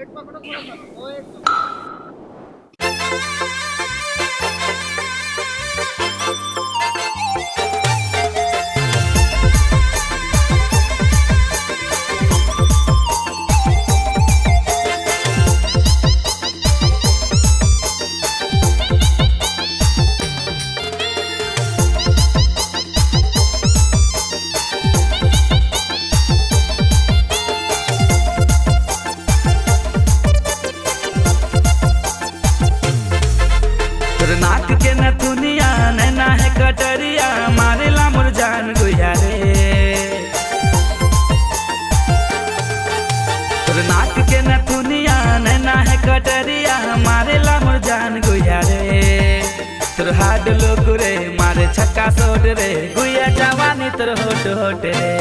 एक पकड़ो थोड़ा सा वो एक नाक के नथुनिया नैना है कटरिया मारेला मुरझान गुया रे। तोर नाक के नथुनिया नैना है कटरिया मारेला मुरझान गुया रे। तोर हाड लोग रे मारे छक्का सोट रे गुया जवानी तोर होट होट रे।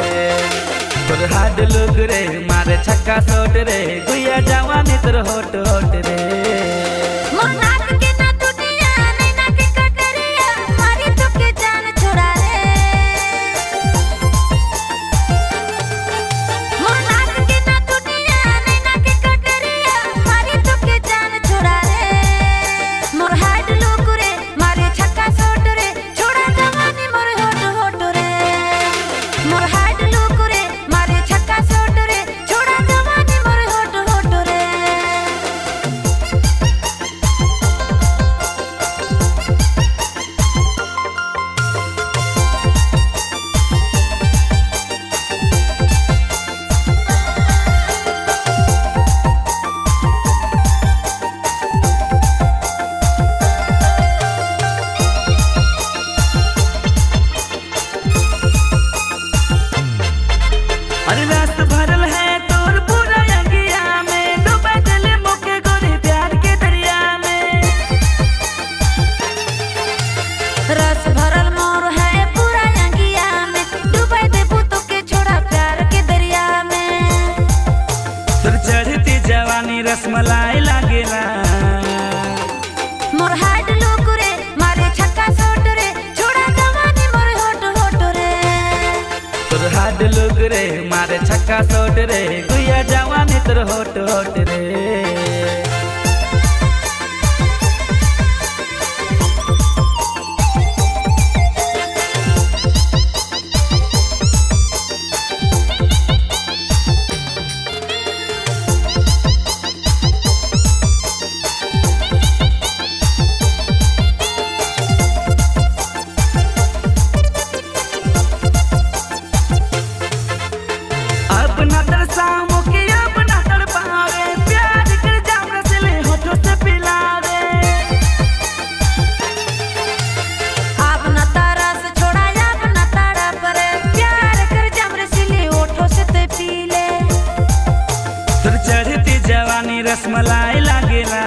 तोर हाड लोग रे मारे छक्का सोट रे गुया जवानी तोर होट होट रे। अरे रस भरल है तोर पूरा अंगिया में डूबे दिल मुके गोरी प्यार के दरिया में। रस भरल मोर है पूरा अंगिया में डूबे दे पुतो के छोड़ा प्यार के दरिया में। तोर चढ़ती जवानी रसमलाई लागेला मोर हाड लोग रे मारे छक्का सोट रे छोड़ा जवानी मोर होट होट रे। तोर हाड लोग रे मारे छक्का सोट रे गुया जवानी तोर होट होट रे। अपना तरसामो के अपना तड़पावे प्यार कर जाम रसले होठों से पिलावे। अपना तरस छोड़ा अपना ताड़ा पर प्यार कर जाम रसीले ओठों से ते पी ले। तोर चढ़ती जवानी रसमलाई लागेला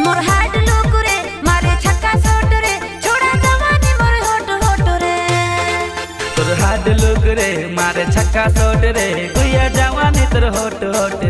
मोर हाड लोग रे मारे छक्का सोट रे छोड़ा जवानी मोर होट होट रे। तोर हाड लोग रे मारे छक्का सोट रे गुया जवानी तोर होट होट